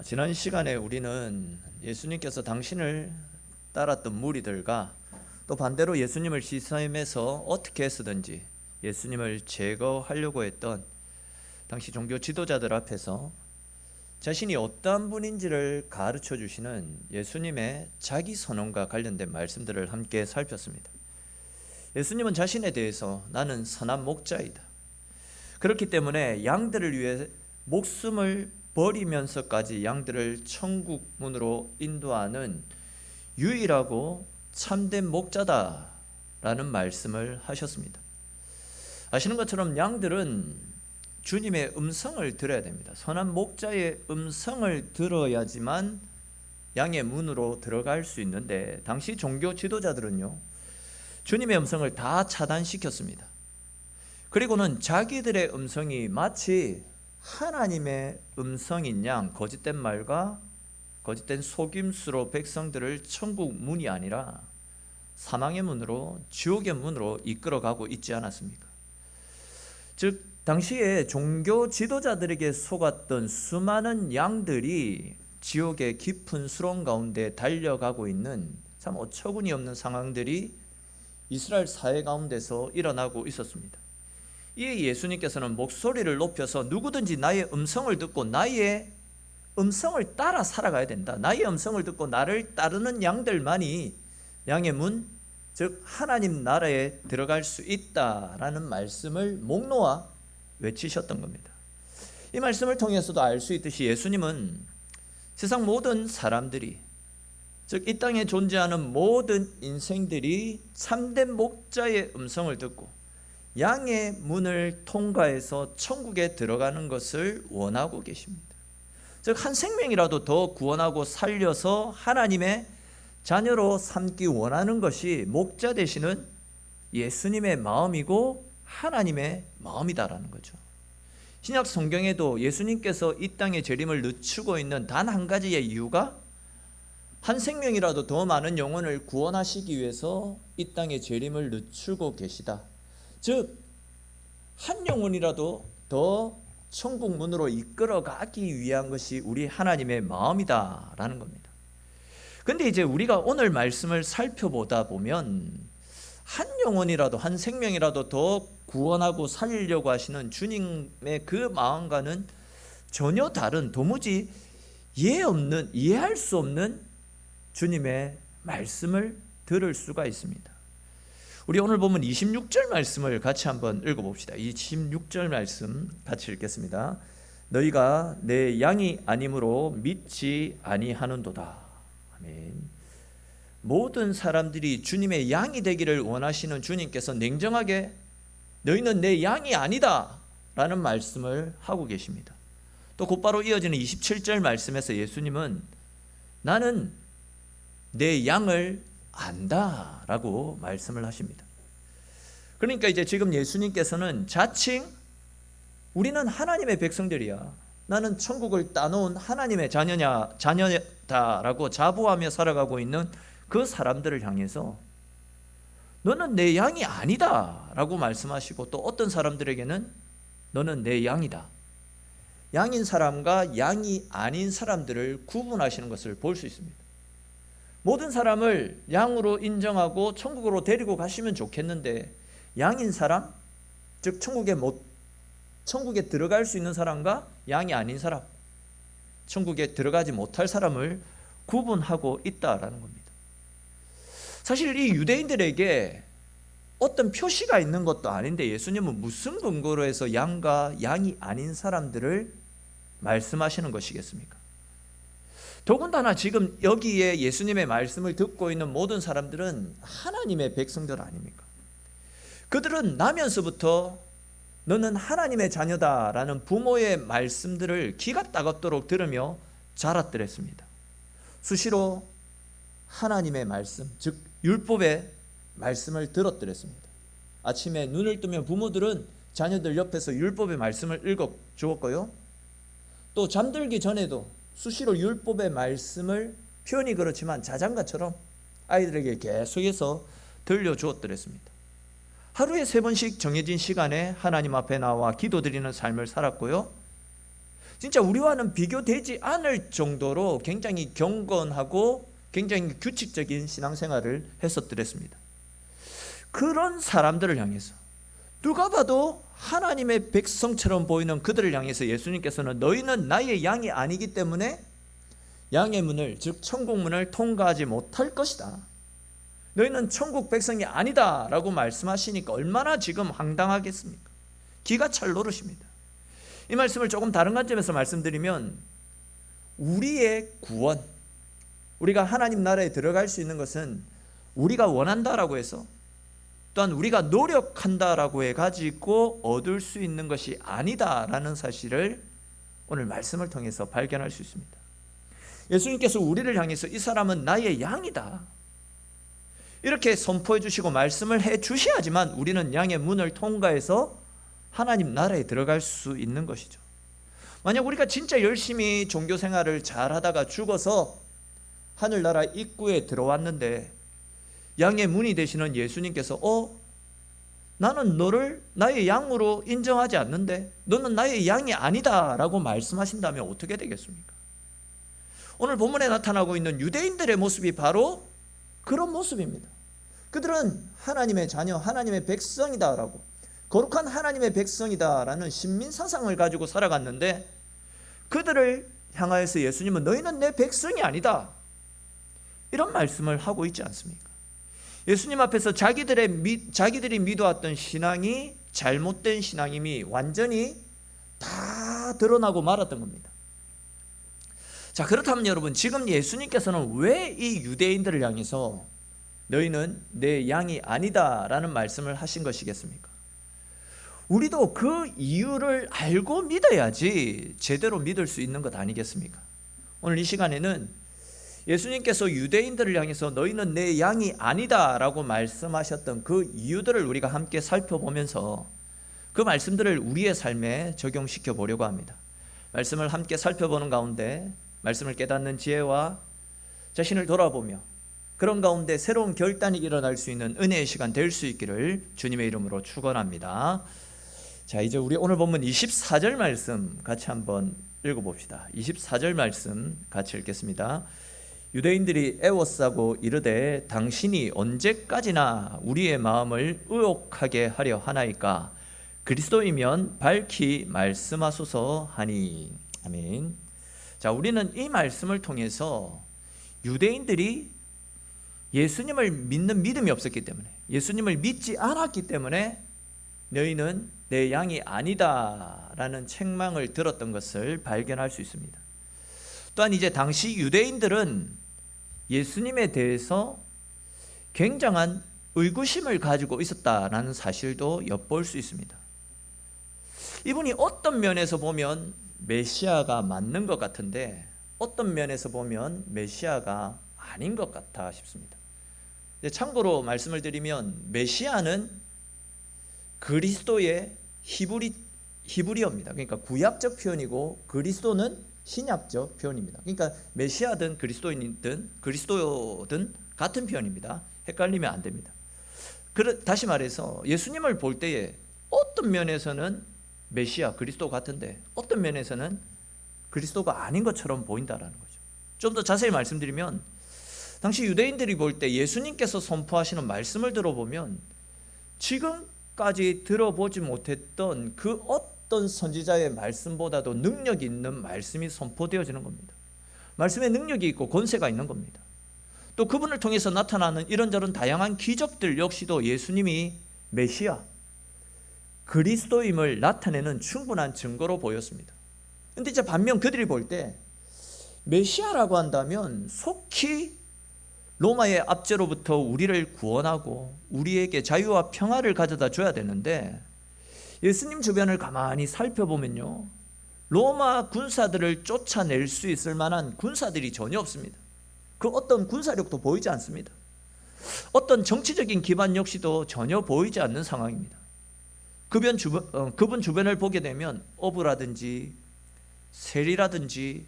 지난 시간에 우리는 예수님께서 당신을 따랐던 무리들과 또 반대로 예수님을 시험해서 어떻게 했었든지 예수님을 제거하려고 했던 당시 종교 지도자들 앞에서 자신이 어떠한 분인지를 가르쳐 주시는 예수님의 자기 선언과 관련된 말씀들을 함께 살폈습니다. 예수님은 자신에 대해서 나는 선한 목자이다. 그렇기 때문에 양들을 위해 목숨을 버리면서까지 양들을 천국 문으로 인도하는 유일하고 참된 목자다라는 말씀을 하셨습니다. 아시는 것처럼 양들은 주님의 음성을 들어야 됩니다. 선한 목자의 음성을 들어야지만 양의 문으로 들어갈 수 있는데 당시 종교 지도자들은요, 주님의 음성을 다 차단시켰습니다. 그리고는 자기들의 음성이 마치 하나님의 음성인 양 거짓된 말과 거짓된 속임수로 백성들을 천국 문이 아니라 사망의 문으로, 지옥의 문으로 이끌어가고 있지 않았습니까? 즉 당시에 종교 지도자들에게 속았던 수많은 양들이 지옥의 깊은 수렁 가운데 달려가고 있는 참 어처구니 없는 상황들이 이스라엘 사회 가운데서 일어나고 있었습니다. 이에 예수님께서는 목소리를 높여서 누구든지 나의 음성을 듣고 나의 음성을 따라 살아가야 된다. 나의 음성을 듣고 나를 따르는 양들만이 양의 문, 즉 하나님 나라에 들어갈 수 있다라는 말씀을 목 놓아 외치셨던 겁니다. 이 말씀을 통해서도 알 수 있듯이 예수님은 세상 모든 사람들이, 즉 이 땅에 존재하는 모든 인생들이 참된 목자의 음성을 듣고 양의 문을 통과해서 천국에 들어가는 것을 원하고 계십니다. 즉 한 생명이라도 더 구원하고 살려서 하나님의 자녀로 삼기 원하는 것이 목자 되시는 예수님의 마음이고 하나님의 마음이다라는 거죠. 신약 성경에도 예수님께서 이 땅에 재림을 늦추고 있는 단 한 가지의 이유가 한 생명이라도 더 많은 영혼을 구원하시기 위해서 이 땅에 재림을 늦추고 계시다. 즉 한 영혼이라도 더 천국 문으로 이끌어가기 위한 것이 우리 하나님의 마음이다라는 겁니다. 근데 이제 우리가 오늘 말씀을 살펴보다 보면 한 영혼이라도, 한 생명이라도 더 구원하고 살리려고 하시는 주님의 그 마음과는 전혀 다른, 도무지 이해할 수 없는 주님의 말씀을 들을 수가 있습니다. 우리 오늘 보면 26절 말씀을 같이 한번 읽어봅시다. 26절 말씀 같이 읽겠습니다. 너희가 내 양이 아니므로 믿지 아니하는도다. 아멘. 모든 사람들이 주님의 양이 되기를 원하시는 주님께서 냉정하게 너희는 내 양이 아니다 라는 말씀을 하고 계십니다. 또 곧바로 이어지는 27절 말씀에서 예수님은 나는 내 양을 안다 라고 말씀을 하십니다. 그러니까 이제 지금 예수님께서는 자칭 우리는 하나님의 백성들이야, 나는 천국을 따놓은 하나님의 자녀다라고 자부하며 살아가고 있는 그 사람들을 향해서 너는 내 양이 아니다 라고 말씀하시고, 또 어떤 사람들에게는 너는 내 양이다, 양인 사람과 양이 아닌 사람들을 구분하시는 것을 볼 수 있습니다. 모든 사람을 양으로 인정하고 천국으로 데리고 가시면 좋겠는데 양인 사람, 즉 천국에 들어갈 수 있는 사람과 양이 아닌 사람, 천국에 들어가지 못할 사람을 구분하고 있다라는 겁니다. 사실 이 유대인들에게 어떤 표시가 있는 것도 아닌데 예수님은 무슨 근거로 해서 양과 양이 아닌 사람들을 말씀하시는 것이겠습니까? 더군다나 지금 여기에 예수님의 말씀을 듣고 있는 모든 사람들은 하나님의 백성들 아닙니까? 그들은 나면서부터 너는 하나님의 자녀다라는 부모의 말씀들을 기가 따갑도록 들으며 자랐더랬습니다. 수시로 하나님의 말씀, 즉 율법의 말씀을 들었더랬습니다. 아침에 눈을 뜨면 부모들은 자녀들 옆에서 율법의 말씀을 읽어 주었고요, 또 잠들기 전에도 수시로 율법의 말씀을 표현이 그렇지만 자장가처럼 아이들에게 계속해서 들려주었더랬습니다. 하루에 3번씩 정해진 시간에 하나님 앞에 나와 기도드리는 삶을 살았고요, 진짜 우리와는 비교되지 않을 정도로 굉장히 경건하고 굉장히 규칙적인 신앙생활을 했었더랬습니다. 그런 사람들을 향해서 누가 봐도 하나님의 백성처럼 보이는 그들을 향해서 예수님께서는 너희는 나의 양이 아니기 때문에 양의 문을, 즉 천국 문을 통과하지 못할 것이다. 너희는 천국 백성이 아니다 라고 말씀하시니까 얼마나 지금 황당하겠습니까? 기가 찰 노릇입니다. 이 말씀을 조금 다른 관점에서 말씀드리면 우리의 구원, 우리가 하나님 나라에 들어갈 수 있는 것은 우리가 원한다라고 해서 또한 우리가 노력한다라고 해가지고 얻을 수 있는 것이 아니다라는 사실을 오늘 말씀을 통해서 발견할 수 있습니다. 예수님께서 우리를 향해서 이 사람은 나의 양이다 이렇게 선포해 주시고 말씀을 해 주셔야지만 우리는 양의 문을 통과해서 하나님 나라에 들어갈 수 있는 것이죠. 만약 우리가 진짜 열심히 종교생활을 잘하다가 죽어서 하늘나라 입구에 들어왔는데 양의 문이 되시는 예수님께서 나는 너를 나의 양으로 인정하지 않는데 너는 나의 양이 아니다 라고 말씀하신다면 어떻게 되겠습니까? 오늘 본문에 나타나고 있는 유대인들의 모습이 바로 그런 모습입니다. 그들은 하나님의 자녀, 하나님의 백성이다 라고, 거룩한 하나님의 백성이다 라는 신민사상을 가지고 살아갔는데 그들을 향하여서 예수님은 너희는 내 백성이 아니다 이런 말씀을 하고 있지 않습니까? 예수님 앞에서 자기들이 믿어왔던 신앙이 잘못된 신앙임이 완전히 다 드러나고 말았던 겁니다. 자, 그렇다면 여러분, 지금 예수님께서는 왜 이 유대인들을 향해서 너희는 내 양이 아니다 라는 말씀을 하신 것이겠습니까? 우리도 그 이유를 알고 믿어야지 제대로 믿을 수 있는 것 아니겠습니까? 오늘 이 시간에는 예수님께서 유대인들을 향해서 너희는 내 양이 아니다 라고 말씀하셨던 그 이유들을 우리가 함께 살펴보면서 그 말씀들을 우리의 삶에 적용시켜 보려고 합니다. 말씀을 함께 살펴보는 가운데 말씀을 깨닫는 지혜와 자신을 돌아보며 그런 가운데 새로운 결단이 일어날 수 있는 은혜의 시간 될 수 있기를 주님의 이름으로 축원합니다. 자, 이제 우리 오늘 본문 24절 말씀 같이 한번 읽어봅시다. 24절 말씀 같이 읽겠습니다. 유대인들이 애워싸고 이르되 당신이 언제까지나 우리의 마음을 의혹하게 하려 하나이까? 그리스도이면 밝히 말씀하소서 하니. 아멘. 자, 우리는 이 말씀을 통해서 유대인들이 예수님을 믿는 믿음이 없었기 때문에, 예수님을 믿지 않았기 때문에 너희는 내 양이 아니다 라는 책망을 들었던 것을 발견할 수 있습니다. 또한 이제 당시 유대인들은 예수님에 대해서 굉장한 의구심을 가지고 있었다라는 사실도 엿볼 수 있습니다. 이분이 어떤 면에서 보면 메시아가 맞는 것 같은데 어떤 면에서 보면 메시아가 아닌 것 같아 싶습니다. 참고로 말씀을 드리면 메시아는 그리스도의 히브리어입니다. 그러니까 구약적 표현이고 그리스도는 신약적 표현입니다. 그러니까 메시아든 그리스도인이든 그리스도든 같은 표현입니다. 헷갈리면 안 됩니다. 다시 말해서 예수님을 볼 때에 어떤 면에서는 메시아 그리스도 같은데 어떤 면에서는 그리스도가 아닌 것처럼 보인다라는 거죠. 좀 더 자세히 말씀드리면 당시 유대인들이 볼 때 예수님께서 선포하시는 말씀을 들어보면 지금까지 들어보지 못했던 그 어떤 선지자의 말씀보다도 능력 있는 말씀이 선포되어지는 겁니다. 말씀에 능력이 있고 권세가 있는 겁니다. 또 그분을 통해서 나타나는 이런저런 다양한 기적들 역시도 예수님이 메시아 그리스도임을 나타내는 충분한 증거로 보였습니다. 그런데 이제 반면 그들이 볼 때 메시아라고 한다면 속히 로마의 압제로부터 우리를 구원하고 우리에게 자유와 평화를 가져다 줘야 되는데 예수님 주변을 가만히 살펴보면요, 로마 군사들을 쫓아낼 수 있을 만한 군사들이 전혀 없습니다. 그 어떤 군사력도 보이지 않습니다. 어떤 정치적인 기반 역시도 전혀 보이지 않는 상황입니다. 그분 주변을 보게 되면 어부라든지 세리라든지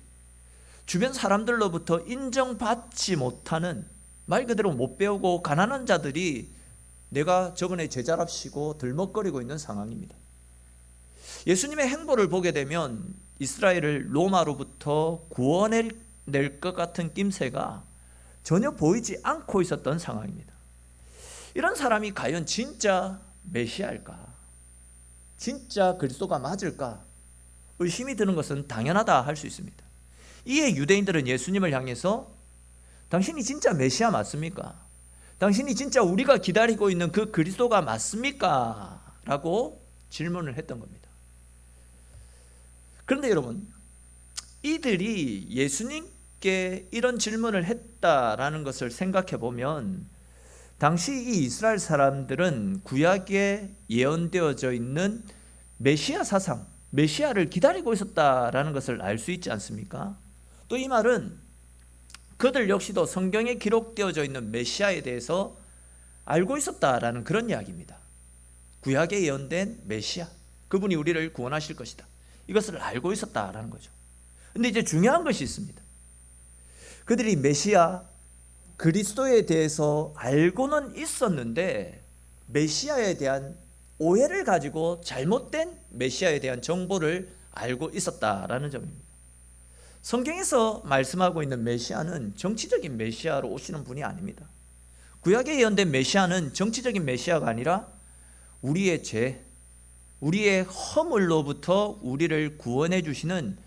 주변 사람들로부터 인정받지 못하는, 말 그대로 못 배우고 가난한 자들이 내가 저번에 제자랍시고 들먹거리고 있는 상황입니다. 예수님의 행보를 보게 되면 이스라엘을 로마로부터 구원해낼 것 같은 낌새가 전혀 보이지 않고 있었던 상황입니다. 이런 사람이 과연 진짜 메시아일까? 진짜 그리스도가 맞을까? 의심이 드는 것은 당연하다 할 수 있습니다. 이에 유대인들은 예수님을 향해서 당신이 진짜 메시아 맞습니까? 당신이 진짜 우리가 기다리고 있는 그 그리스도가 맞습니까? 라고 질문을 했던 겁니다. 그런데 여러분, 이들이 예수님께 이런 질문을 했다라는 것을 생각해 보면 당시 이 이스라엘 사람들은 구약에 예언되어져 있는 메시아 사상, 메시아를 기다리고 있었다라는 것을 알 수 있지 않습니까? 또 이 말은 그들 역시도 성경에 기록되어져 있는 메시아에 대해서 알고 있었다라는 그런 이야기입니다. 구약에 예언된 메시아, 그분이 우리를 구원하실 것이다, 이것을 알고 있었다라는 거죠. 근데 이제 중요한 것이 있습니다. 그들이 메시아 그리스도에 대해서 알고는 있었는데 메시아에 대한 오해를 가지고 잘못된 메시아에 대한 정보를 알고 있었다라는 점입니다. 성경에서 말씀하고 있는 메시아는 정치적인 메시아로 오시는 분이 아닙니다. 구약에 예언된 메시아는 정치적인 메시아가 아니라 우리의 죄, 우리의 허물로부터 우리를 구원해 주시는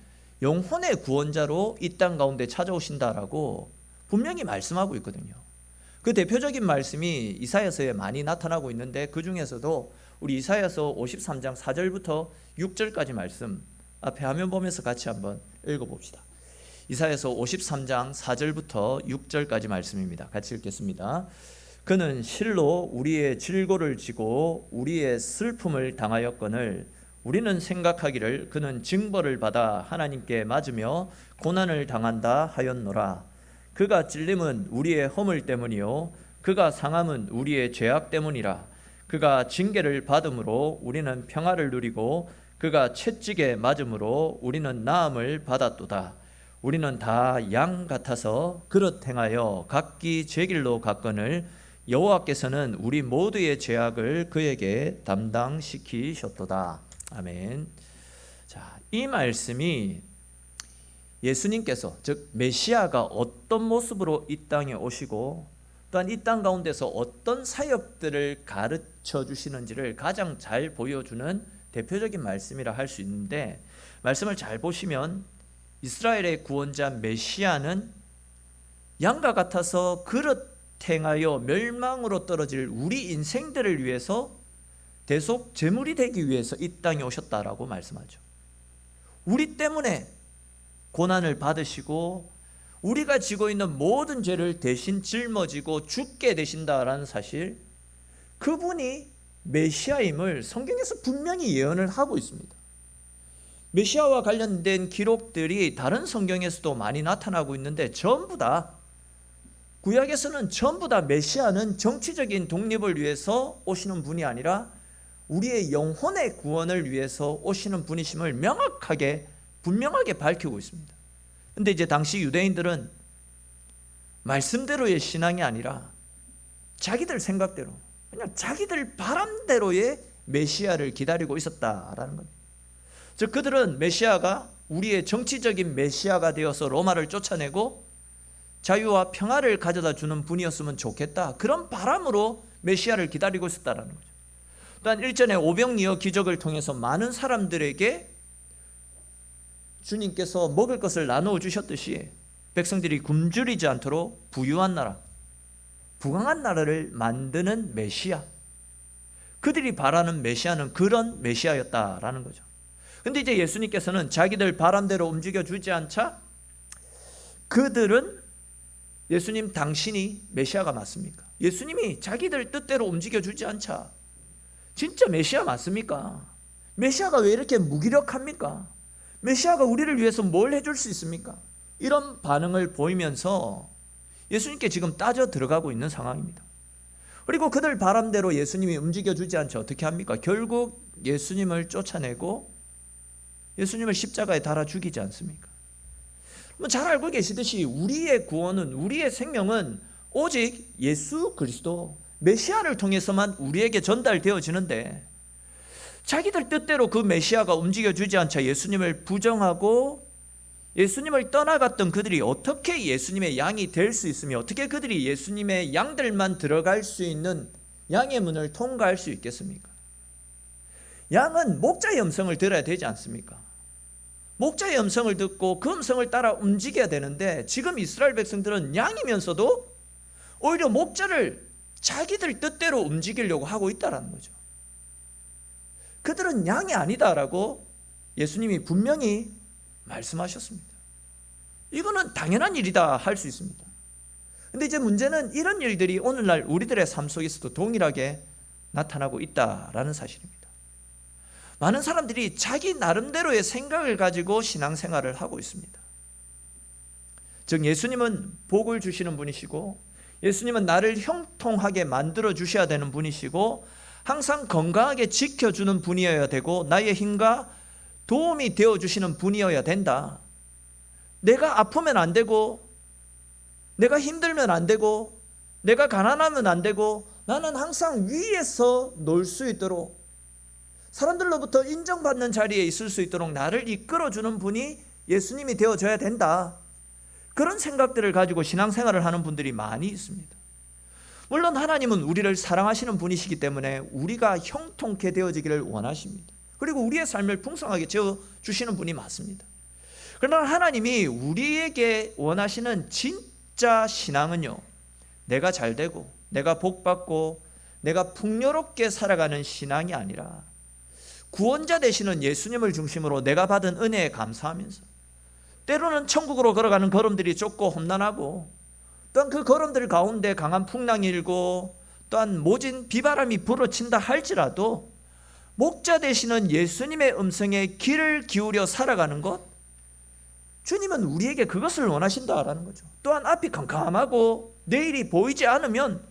영혼의 구원자로 이 땅 가운데 찾아오신다라고 분명히 말씀하고 있거든요. 그 대표적인 말씀이 이사야서에 많이 나타나고 있는데 그 중에서도 우리 이사야서 53장 4절부터 6절까지 말씀 앞에 화면 보면서 같이 한번 읽어봅시다. 이사야서 53장 4절부터 6절까지 말씀입니다. 같이 읽겠습니다. 그는 실로 우리의 질고를 지고 우리의 슬픔을 당하였거늘 우리는 생각하기를 그는 징벌을 받아 하나님께 맞으며 고난을 당한다 하였노라. 그가 찔림은 우리의 허물 때문이요 그가 상함은 우리의 죄악 때문이라. 그가 징계를 받음으로 우리는 평화를 누리고 그가 채찍에 맞음으로 우리는 나음을 받았도다. 우리는 다 양 같아서 그릇 행하여 각기 제 길로 갔거늘 여호와께서는 우리 모두의 죄악을 그에게 담당시키셨도다. 아멘. 자, 이 말씀이 예수님께서 즉 메시아가 어떤 모습으로 이 땅에 오시고 또한 이 땅 가운데서 어떤 사역들을 가르쳐 주시는지를 가장 잘 보여주는 대표적인 말씀이라 할 수 있는데, 말씀을 잘 보시면 이스라엘의 구원자 메시아는 양과 같아서 그릇 행하여 멸망으로 떨어질 우리 인생들을 위해서 대속 제물이 되기 위해서 이 땅에 오셨다라고 말씀하죠. 우리 때문에 고난을 받으시고 우리가 지고 있는 모든 죄를 대신 짊어지고 죽게 되신다라는 사실, 그분이 메시아임을 성경에서 분명히 예언을 하고 있습니다. 메시아와 관련된 기록들이 다른 성경에서도 많이 나타나고 있는데 전부 다 구약에서는 전부 다 메시아는 정치적인 독립을 위해서 오시는 분이 아니라 우리의 영혼의 구원을 위해서 오시는 분이심을 명확하게 분명하게 밝히고 있습니다. 근데 이제 당시 유대인들은 말씀대로의 신앙이 아니라 자기들 생각대로, 그냥 자기들 바람대로의 메시아를 기다리고 있었다라는 겁니다. 즉 그들은 메시아가 우리의 정치적인 메시아가 되어서 로마를 쫓아내고 자유와 평화를 가져다 주는 분이었으면 좋겠다, 그런 바람으로 메시아를 기다리고 있었다라는 거죠. 또한 일전에 오병이어 기적을 통해서 많은 사람들에게 주님께서 먹을 것을 나누어 주셨듯이 백성들이 굶주리지 않도록 부유한 나라, 부강한 나라를 만드는 메시아, 그들이 바라는 메시아는 그런 메시아였다라는 거죠. 근데 이제 예수님께서는 자기들 바람대로 움직여 주지 않자 그들은 예수님 당신이 메시아가 맞습니까? 예수님이 자기들 뜻대로 움직여 주지 않자 진짜 메시아 맞습니까? 메시아가 왜 이렇게 무기력합니까? 메시아가 우리를 위해서 뭘 해줄 수 있습니까? 이런 반응을 보이면서 예수님께 지금 따져 들어가고 있는 상황입니다. 그리고 그들 바람대로 예수님이 움직여 주지 않자 어떻게 합니까? 결국 예수님을 쫓아내고 예수님을 십자가에 달아 죽이지 않습니까? 잘 알고 계시듯이 우리의 구원은, 우리의 생명은 오직 예수 그리스도 메시아를 통해서만 우리에게 전달되어지는데, 자기들 뜻대로 그 메시아가 움직여주지 않자 예수님을 부정하고 예수님을 떠나갔던 그들이 어떻게 예수님의 양이 될 수 있으며 어떻게 그들이 예수님의 양들만 들어갈 수 있는 양의 문을 통과할 수 있겠습니까? 양은 목자의 음성을 들어야 되지 않습니까? 목자의 음성을 듣고 그 음성을 따라 움직여야 되는데 지금 이스라엘 백성들은 양이면서도 오히려 목자를 자기들 뜻대로 움직이려고 하고 있다는 거죠. 그들은 양이 아니다라고 예수님이 분명히 말씀하셨습니다. 이거는 당연한 일이다 할 수 있습니다. 근데 이제 문제는 이런 일들이 오늘날 우리들의 삶 속에서도 동일하게 나타나고 있다라는 사실입니다. 많은 사람들이 자기 나름대로의 생각을 가지고 신앙생활을 하고 있습니다. 즉 예수님은 복을 주시는 분이시고 예수님은 나를 형통하게 만들어 주셔야 되는 분이시고 항상 건강하게 지켜주는 분이어야 되고 나의 힘과 도움이 되어주시는 분이어야 된다. 내가 아프면 안 되고 내가 힘들면 안 되고 내가 가난하면 안 되고 나는 항상 위에서 놀 수 있도록 사람들로부터 인정받는 자리에 있을 수 있도록 나를 이끌어주는 분이 예수님이 되어줘야 된다. 그런 생각들을 가지고 신앙생활을 하는 분들이 많이 있습니다. 물론 하나님은 우리를 사랑하시는 분이시기 때문에 우리가 형통케 되어지기를 원하십니다. 그리고 우리의 삶을 풍성하게 채워주시는 분이 맞습니다. 그러나 하나님이 우리에게 원하시는 진짜 신앙은요, 내가 잘되고 내가 복받고 내가 풍요롭게 살아가는 신앙이 아니라 구원자 되시는 예수님을 중심으로 내가 받은 은혜에 감사하면서 때로는 천국으로 걸어가는 걸음들이 좁고 험난하고 또한 그 걸음들 가운데 강한 풍랑이 일고 또한 모진 비바람이 불어친다 할지라도 목자 되시는 예수님의 음성에 귀를 기울여 살아가는 것, 주님은 우리에게 그것을 원하신다라는 거죠. 또한 앞이 캄캄하고 내일이 보이지 않으면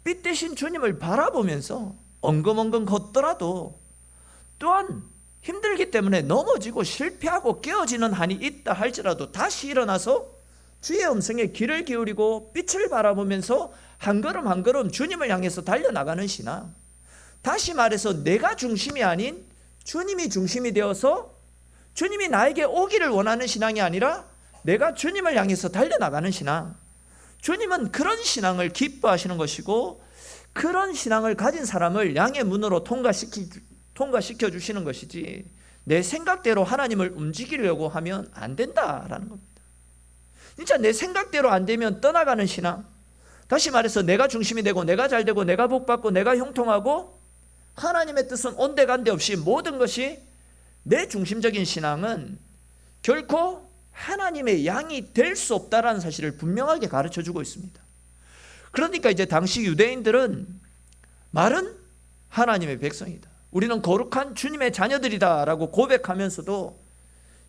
빛 대신 주님을 바라보면서 엉금엉금 걷더라도 또한 힘들기 때문에 넘어지고 실패하고 깨어지는 한이 있다 할지라도 다시 일어나서 주의 음성에 귀를 기울이고 빛을 바라보면서 한 걸음 한 걸음 주님을 향해서 달려나가는 신앙, 다시 말해서 내가 중심이 아닌 주님이 중심이 되어서 주님이 나에게 오기를 원하는 신앙이 아니라 내가 주님을 향해서 달려나가는 신앙, 주님은 그런 신앙을 기뻐하시는 것이고 그런 신앙을 가진 사람을 양의 문으로 통과시켜 주시는 것이지 내 생각대로 하나님을 움직이려고 하면 안 된다라는 겁니다. 진짜 내 생각대로 안 되면 떠나가는 신앙, 다시 말해서 내가 중심이 되고 내가 잘되고 내가 복받고 내가 형통하고 하나님의 뜻은 온데간데 없이 모든 것이 내 중심적인 신앙은 결코 하나님의 양이 될 수 없다라는 사실을 분명하게 가르쳐주고 있습니다. 그러니까 이제 당시 유대인들은 말은 하나님의 백성이다, 우리는 거룩한 주님의 자녀들이다 라고 고백하면서도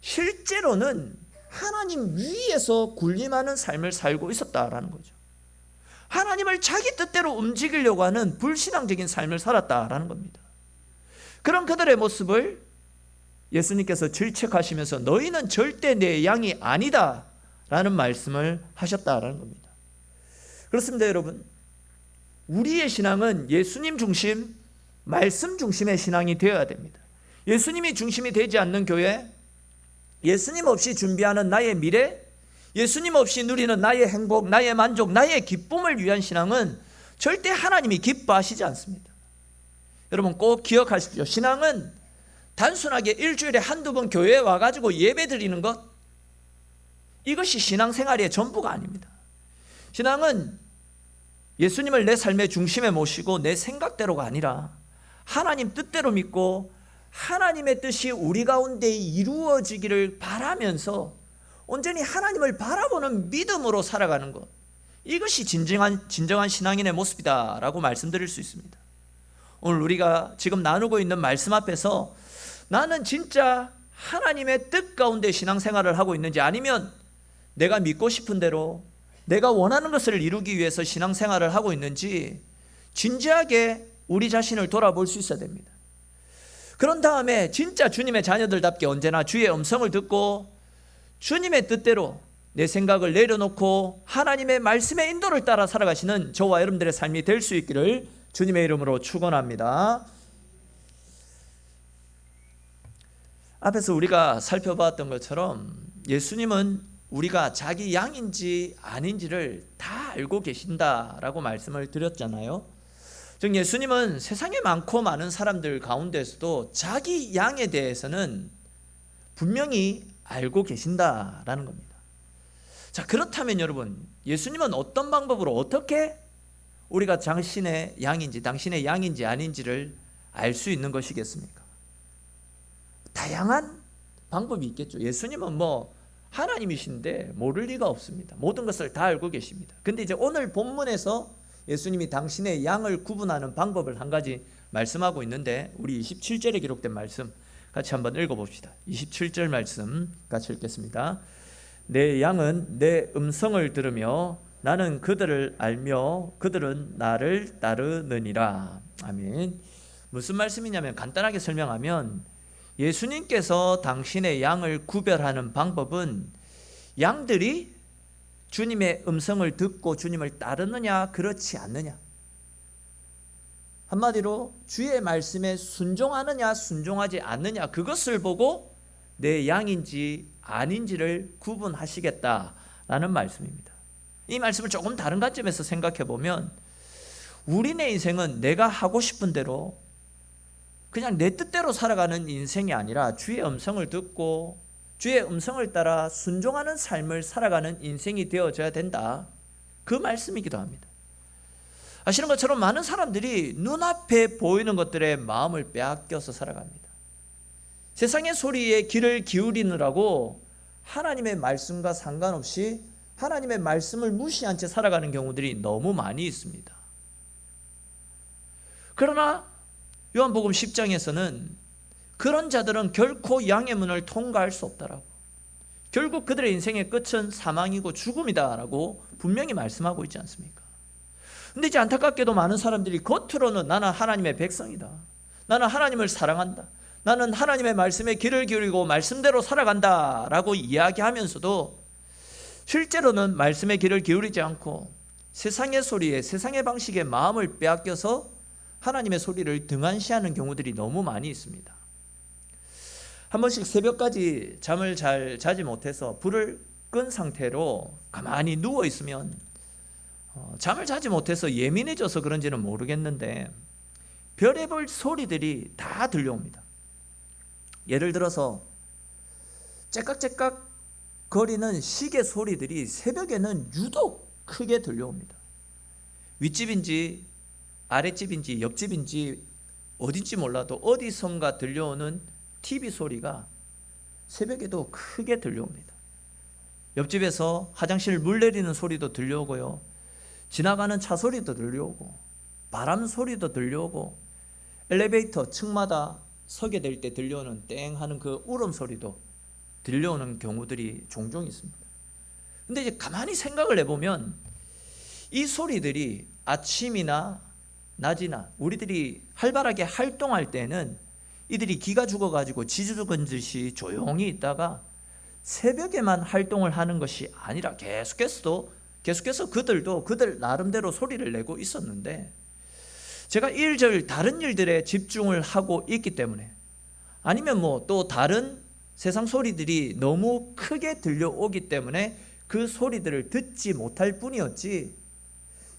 실제로는 하나님 위에서 군림하는 삶을 살고 있었다라는 거죠. 하나님을 자기 뜻대로 움직이려고 하는 불신앙적인 삶을 살았다라는 겁니다. 그런 그들의 모습을 예수님께서 질책하시면서 너희는 절대 내 양이 아니다 라는 말씀을 하셨다라는 겁니다. 그렇습니다. 여러분, 우리의 신앙은 예수님 중심, 말씀 중심의 신앙이 되어야 됩니다. 예수님이 중심이 되지 않는 교회, 예수님 없이 준비하는 나의 미래, 예수님 없이 누리는 나의 행복, 나의 만족, 나의 기쁨을 위한 신앙은 절대 하나님이 기뻐하시지 않습니다. 여러분 꼭 기억하십시오. 신앙은 단순하게 일주일에 한두 번 교회에 와가지고 예배 드리는 것, 이것이 신앙생활의 전부가 아닙니다. 신앙은 예수님을 내 삶의 중심에 모시고 내 생각대로가 아니라 하나님 뜻대로 믿고 하나님의 뜻이 우리 가운데 이루어지기를 바라면서 온전히 하나님을 바라보는 믿음으로 살아가는 것, 이것이 진정한 신앙인의 모습이다 라고 말씀드릴 수 있습니다. 오늘 우리가 지금 나누고 있는 말씀 앞에서 나는 진짜 하나님의 뜻 가운데 신앙생활을 하고 있는지, 아니면 내가 믿고 싶은 대로 내가 원하는 것을 이루기 위해서 신앙생활을 하고 있는지 진지하게 우리 자신을 돌아볼 수 있어야 됩니다. 그런 다음에 진짜 주님의 자녀들답게 언제나 주의 음성을 듣고 주님의 뜻대로 내 생각을 내려놓고 하나님의 말씀의 인도를 따라 살아가시는 저와 여러분들의 삶이 될 수 있기를 주님의 이름으로 축원합니다. 앞에서 우리가 살펴봤던 것처럼 예수님은 우리가 자기 양인지 아닌지를 다 알고 계신다라고 말씀을 드렸잖아요. 즉 예수님은 세상에 많고 많은 사람들 가운데서도 자기 양에 대해서는 분명히 알고 계신다라는 겁니다. 자, 그렇다면 여러분, 예수님은 어떤 방법으로 어떻게 우리가 당신의 양인지 아닌지를 알 수 있는 것이겠습니까? 다양한 방법이 있겠죠. 예수님은 하나님이신데 모를 리가 없습니다. 모든 것을 다 알고 계십니다. 근데 이제 오늘 본문에서 예수님이 당신의 양을 구분하는 방법을 한 가지 말씀하고 있는데, 우리 27절에 기록된 말씀 같이 한번 읽어봅시다. 27절 말씀 같이 읽겠습니다. 내 양은 내 음성을 들으며 나는 그들을 알며 그들은 나를 따르느니라. 아멘. 무슨 말씀이냐면, 간단하게 설명하면 예수님께서 당신의 양을 구별하는 방법은 양들이 주님의 음성을 듣고 주님을 따르느냐 그렇지 않느냐, 한마디로 주의 말씀에 순종하느냐 순종하지 않느냐, 그것을 보고 내 양인지 아닌지를 구분하시겠다라는 말씀입니다. 이 말씀을 조금 다른 관점에서 생각해 보면, 우리네 인생은 내가 하고 싶은 대로 그냥 내 뜻대로 살아가는 인생이 아니라 주의 음성을 듣고 주의 음성을 따라 순종하는 삶을 살아가는 인생이 되어져야 된다, 그 말씀이기도 합니다. 아시는 것처럼 많은 사람들이 눈앞에 보이는 것들에 마음을 빼앗겨서 살아갑니다. 세상의 소리에 귀를 기울이느라고 하나님의 말씀과 상관없이 하나님의 말씀을 무시한 채 살아가는 경우들이 너무 많이 있습니다. 그러나 요한복음 10장에서는 그런 자들은 결코 양의 문을 통과할 수 없다라고, 결국 그들의 인생의 끝은 사망이고 죽음이다라고 분명히 말씀하고 있지 않습니까? 근데 이제 안타깝게도 많은 사람들이 겉으로는 나는 하나님의 백성이다, 나는 하나님을 사랑한다, 나는 하나님의 말씀에 귀를 기울이고 말씀대로 살아간다 라고 이야기하면서도 실제로는 말씀에 귀를 기울이지 않고 세상의 소리에, 세상의 방식에 마음을 빼앗겨서 하나님의 소리를 등한시하는 경우들이 너무 많이 있습니다. 한 번씩 새벽까지 잠을 잘 자지 못해서 불을 끈 상태로 가만히 누워 있으면 잠을 자지 못해서 예민해져서 그런지는 모르겠는데 별의별 소리들이 다 들려옵니다. 예를 들어서 째깍째깍 거리는 시계 소리들이 새벽에는 유독 크게 들려옵니다. 윗집인지 아랫집인지 옆집인지 어딘지 몰라도 어디선가 들려오는 TV 소리가 새벽에도 크게 들려옵니다. 옆집에서 화장실 물 내리는 소리도 들려오고요, 지나가는 차 소리도 들려오고, 바람 소리도 들려오고, 엘리베이터 층마다 서게 될 때 들려오는 땡 하는 그 울음 소리도 들려오는 경우들이 종종 있습니다. 근데 이제 가만히 생각을 해보면 이 소리들이 아침이나 낮이나 우리들이 활발하게 활동할 때는 이들이 기가 죽어가지고 지죽은 듯이 조용히 있다가 새벽에만 활동을 하는 것이 아니라 계속해서 그들도 그들 나름대로 소리를 내고 있었는데, 제가 일절 다른 일들에 집중을 하고 있기 때문에, 아니면 또 다른 세상 소리들이 너무 크게 들려오기 때문에 그 소리들을 듣지 못할 뿐이었지,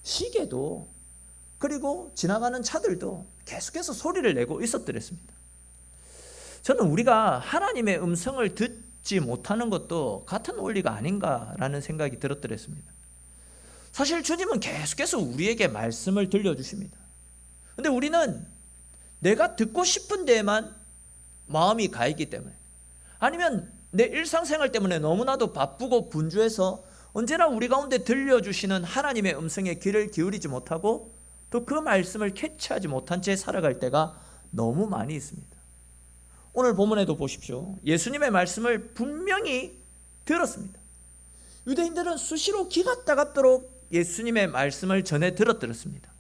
시계도 그리고 지나가는 차들도 계속해서 소리를 내고 있었더랬습니다. 저는 우리가 하나님의 음성을 듣지 못하는 것도 같은 원리가 아닌가라는 생각이 들었더랬습니다. 사실 주님은 계속해서 우리에게 말씀을 들려주십니다. 근데 우리는 내가 듣고 싶은 데에만 마음이 가 있기 때문에, 아니면 내 일상생활 때문에 너무나도 바쁘고 분주해서 언제나 우리 가운데 들려주시는 하나님의 음성에 귀를 기울이지 못하고 또 그 말씀을 캐치하지 못한 채 살아갈 때가 너무 많이 있습니다. 오늘 본문에도 보십시오. 예수님의 말씀을 분명히 들었습니다. 유대인들은 수시로 기가 따갑도록 예수님의 말씀을 전해 들었습니다.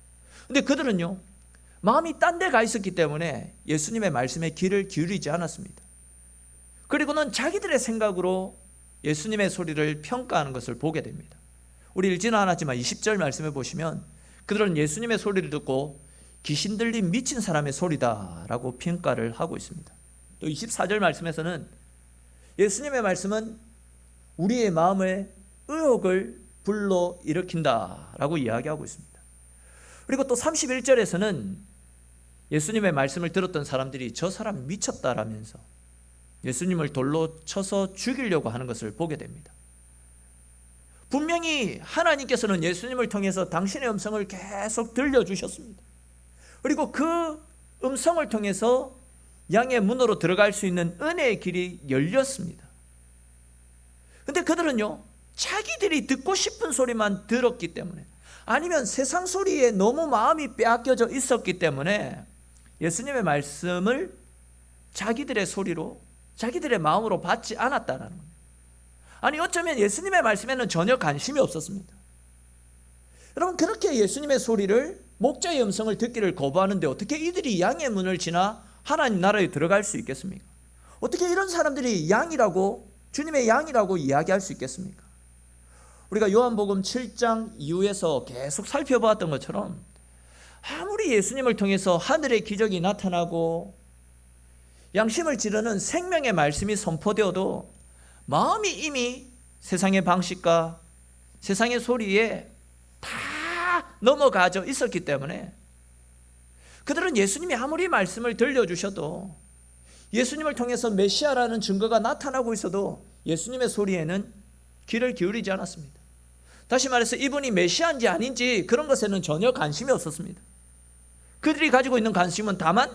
근데 그들은요, 마음이 딴 데 가 있었기 때문에 예수님의 말씀에 귀를 기울이지 않았습니다. 그리고는 자기들의 생각으로 예수님의 소리를 평가하는 것을 보게 됩니다. 우리 읽지는 않았지만 20절 말씀해 보시면 그들은 예수님의 소리를 듣고 귀신 들린 미친 사람의 소리다라고 평가를 하고 있습니다. 또 24절 말씀에서는 예수님의 말씀은 우리의 마음에 의혹을 불러일으킨다라고 이야기하고 있습니다. 그리고 또 31절에서는 예수님의 말씀을 들었던 사람들이 저 사람 미쳤다라면서 예수님을 돌로 쳐서 죽이려고 하는 것을 보게 됩니다. 분명히 하나님께서는 예수님을 통해서 당신의 음성을 계속 들려주셨습니다. 그리고 그 음성을 통해서 양의 문으로 들어갈 수 있는 은혜의 길이 열렸습니다. 근데 그들은요, 자기들이 듣고 싶은 소리만 들었기 때문에, 아니면 세상 소리에 너무 마음이 빼앗겨져 있었기 때문에 예수님의 말씀을 자기들의 소리로, 자기들의 마음으로 받지 않았다는 겁니다. 아니, 어쩌면 예수님의 말씀에는 전혀 관심이 없었습니다. 여러분, 그렇게 예수님의 소리를, 목자의 음성을 듣기를 거부하는데 어떻게 이들이 양의 문을 지나 하나님 나라에 들어갈 수 있겠습니까? 어떻게 이런 사람들이 양이라고, 주님의 양이라고 이야기할 수 있겠습니까? 우리가 요한복음 7장 이후에서 계속 살펴보았던 것처럼 아무리 예수님을 통해서 하늘의 기적이 나타나고 양심을 찌르는 생명의 말씀이 선포되어도 마음이 이미 세상의 방식과 세상의 소리에 다 넘어가져 있었기 때문에 그들은 예수님이 아무리 말씀을 들려주셔도, 예수님을 통해서 메시아라는 증거가 나타나고 있어도 예수님의 소리에는 귀를 기울이지 않았습니다. 다시 말해서 이분이 메시아인지 아닌지 그런 것에는 전혀 관심이 없었습니다. 그들이 가지고 있는 관심은 다만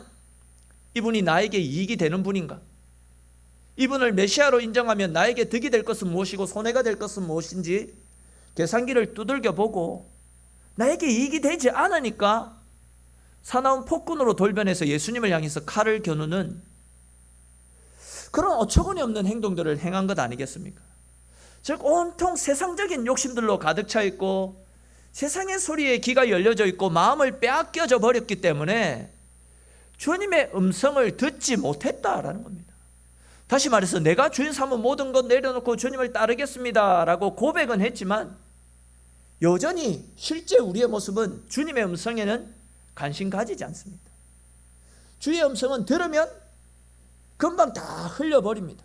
이분이 나에게 이익이 되는 분인가, 이분을 메시아로 인정하면 나에게 득이 될 것은 무엇이고 손해가 될 것은 무엇인지 계산기를 두들겨 보고, 나에게 이익이 되지 않으니까 사나운 폭군으로 돌변해서 예수님을 향해서 칼을 겨누는 그런 어처구니 없는 행동들을 행한 것 아니겠습니까? 즉 온통 세상적인 욕심들로 가득 차 있고 세상의 소리에 귀가 열려져 있고 마음을 빼앗겨져 버렸기 때문에 주님의 음성을 듣지 못했다라는 겁니다. 다시 말해서 내가 주인 삼은 모든 것 내려놓고 주님을 따르겠습니다 라고 고백은 했지만 여전히 실제 우리의 모습은 주님의 음성에는 관심 가지지 않습니다. 주의 음성은 들으면 금방 다 흘려버립니다.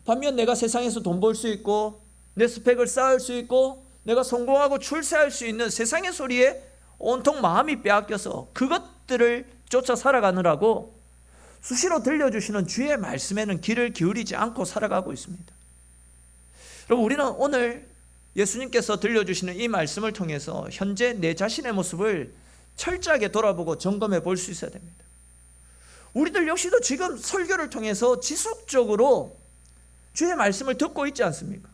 반면 내가 세상에서 돈 벌 수 있고 내 스펙을 쌓을 수 있고 내가 성공하고 출세할 수 있는 세상의 소리에 온통 마음이 빼앗겨서 그것들을 쫓아 살아가느라고 수시로 들려주시는 주의 말씀에는 귀를 기울이지 않고 살아가고 있습니다. 여러분, 우리는 오늘 예수님께서 들려주시는 이 말씀을 통해서 현재 내 자신의 모습을 철저하게 돌아보고 점검해 볼 수 있어야 됩니다. 우리들 역시도 지금 설교를 통해서 지속적으로 주의 말씀을 듣고 있지 않습니까?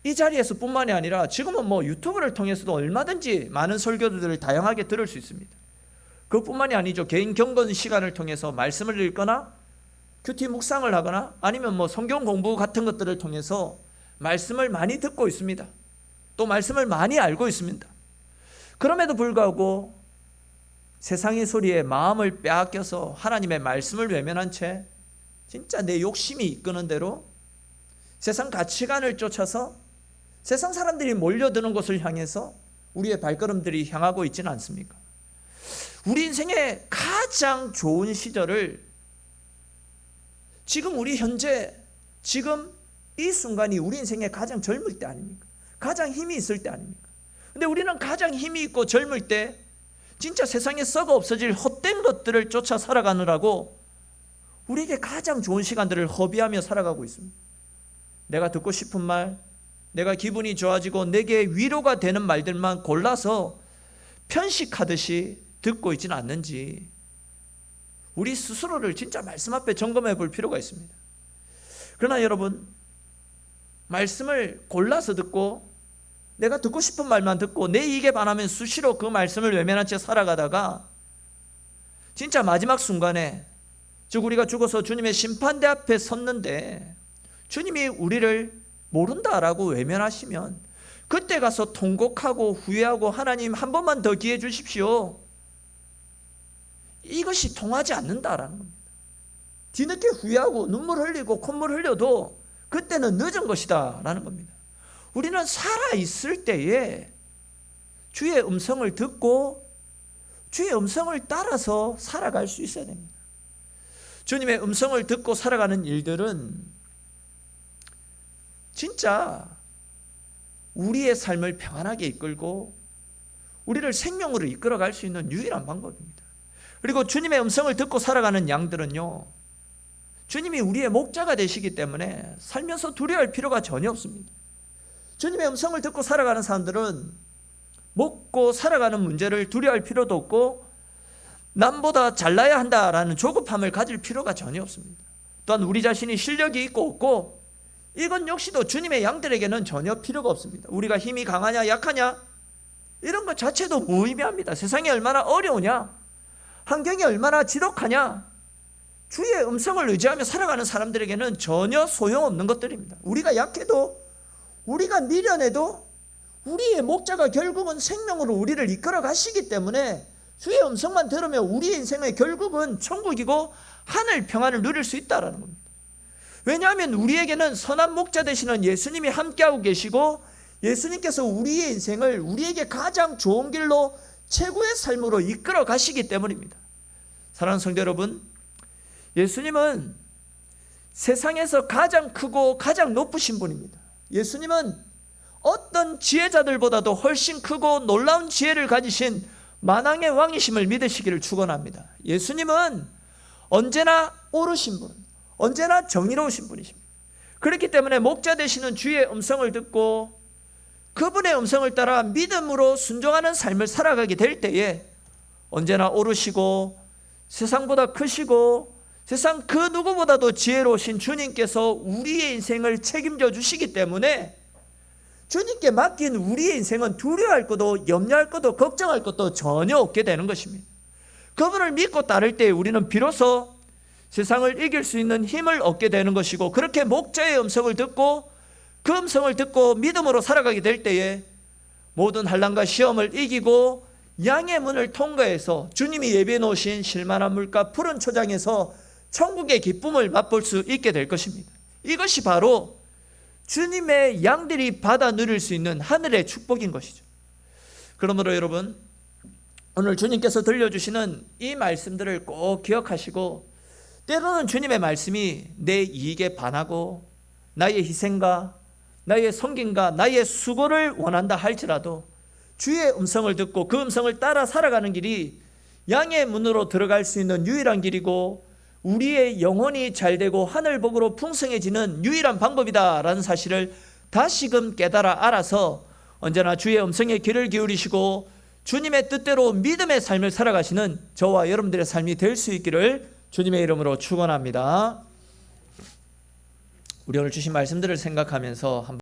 이 자리에서 뿐만이 아니라 지금은 유튜브를 통해서도 얼마든지 많은 설교들을 다양하게 들을 수 있습니다. 그것뿐만이 아니죠. 개인 경건 시간을 통해서 말씀을 읽거나 큐티 묵상을 하거나 아니면 성경 공부 같은 것들을 통해서 말씀을 많이 듣고 있습니다. 또 말씀을 많이 알고 있습니다. 그럼에도 불구하고 세상의 소리에 마음을 빼앗겨서 하나님의 말씀을 외면한 채 진짜 내 욕심이 이끄는 대로 세상 가치관을 쫓아서 세상 사람들이 몰려드는 곳을 향해서 우리의 발걸음들이 향하고 있지는 않습니까? 우리 인생의 가장 좋은 시절을 지금 우리 현재 지금 이 순간이 우리 인생의 가장 젊을 때 아닙니까? 가장 힘이 있을 때 아닙니까? 근데 우리는 가장 힘이 있고 젊을 때 진짜 세상에 썩어 없어질 헛된 것들을 쫓아 살아가느라고 우리에게 가장 좋은 시간들을 허비하며 살아가고 있습니다. 내가 듣고 싶은 말, 내가 기분이 좋아지고 내게 위로가 되는 말들만 골라서 편식하듯이 듣고 있지는 않는지 우리 스스로를 진짜 말씀 앞에 점검해 볼 필요가 있습니다. 그러나 여러분, 말씀을 골라서 듣고 내가 듣고 싶은 말만 듣고 내 이익에 반하면 수시로 그 말씀을 외면한 채 살아가다가 진짜 마지막 순간에, 즉 우리가 죽어서 주님의 심판대 앞에 섰는데 주님이 우리를 모른다라고 외면하시면 그때 가서 통곡하고 후회하고 하나님 한 번만 더 기회 주십시오, 이것이 통하지 않는다라는 겁니다. 뒤늦게 후회하고 눈물 흘리고 콧물 흘려도 그때는 늦은 것이다 라는 겁니다. 우리는 살아있을 때에 주의 음성을 듣고 주의 음성을 따라서 살아갈 수 있어야 됩니다. 주님의 음성을 듣고 살아가는 일들은 진짜 우리의 삶을 평안하게 이끌고 우리를 생명으로 이끌어갈 수 있는 유일한 방법입니다. 그리고 주님의 음성을 듣고 살아가는 양들은요, 주님이 우리의 목자가 되시기 때문에 살면서 두려워할 필요가 전혀 없습니다. 주님의 음성을 듣고 살아가는 사람들은 먹고 살아가는 문제를 두려워할 필요도 없고 남보다 잘나야 한다라는 조급함을 가질 필요가 전혀 없습니다. 또한 우리 자신이 실력이 있고 없고 이건 역시도 주님의 양들에게는 전혀 필요가 없습니다. 우리가 힘이 강하냐 약하냐 이런 것 자체도 무의미합니다. 세상이 얼마나 어려우냐, 환경이 얼마나 지독하냐, 주의 음성을 의지하며 살아가는 사람들에게는 전혀 소용없는 것들입니다. 우리가 약해도, 우리가 미련해도 우리의 목자가 결국은 생명으로 우리를 이끌어 가시기 때문에 주의 음성만 들으면 우리의 인생의 결국은 천국이고 하늘 평안을 누릴 수 있다는 겁니다. 왜냐하면 우리에게는 선한 목자 되시는 예수님이 함께하고 계시고 예수님께서 우리의 인생을 우리에게 가장 좋은 길로 최고의 삶으로 이끌어 가시기 때문입니다. 사랑하는 성도 여러분, 예수님은 세상에서 가장 크고 가장 높으신 분입니다. 예수님은 어떤 지혜자들보다도 훨씬 크고 놀라운 지혜를 가지신 만왕의 왕이심을 믿으시기를 축원합니다. 예수님은 언제나 옳으신 분, 언제나 정의로우신 분이십니다. 그렇기 때문에 목자 되시는 주의 음성을 듣고 그분의 음성을 따라 믿음으로 순종하는 삶을 살아가게 될 때에 언제나 옳으시고 세상보다 크시고 세상 그 누구보다도 지혜로우신 주님께서 우리의 인생을 책임져 주시기 때문에 주님께 맡긴 우리의 인생은 두려워할 것도 염려할 것도 걱정할 것도 전혀 없게 되는 것입니다. 그분을 믿고 따를 때 우리는 비로소 세상을 이길 수 있는 힘을 얻게 되는 것이고, 그렇게 목자의 음성을 듣고 그 음성을 듣고 믿음으로 살아가게 될 때에 모든 환난과 시험을 이기고 양의 문을 통과해서 주님이 예비해 놓으신 실만한 물가 푸른 초장에서 천국의 기쁨을 맛볼 수 있게 될 것입니다. 이것이 바로 주님의 양들이 받아 누릴 수 있는 하늘의 축복인 것이죠. 그러므로 여러분, 오늘 주님께서 들려주시는 이 말씀들을 꼭 기억하시고, 때로는 주님의 말씀이 내 이익에 반하고 나의 희생과 나의 섬김과 나의 수고를 원한다 할지라도 주의 음성을 듣고 그 음성을 따라 살아가는 길이 양의 문으로 들어갈 수 있는 유일한 길이고 우리의 영혼이 잘되고 하늘복으로 풍성해지는 유일한 방법이다라는 사실을 다시금 깨달아 알아서 언제나 주의 음성에 귀를 기울이시고 주님의 뜻대로 믿음의 삶을 살아가시는 저와 여러분들의 삶이 될 수 있기를 주님의 이름으로 축원합니다. 우리 오늘 주신 말씀들을 생각하면서 한번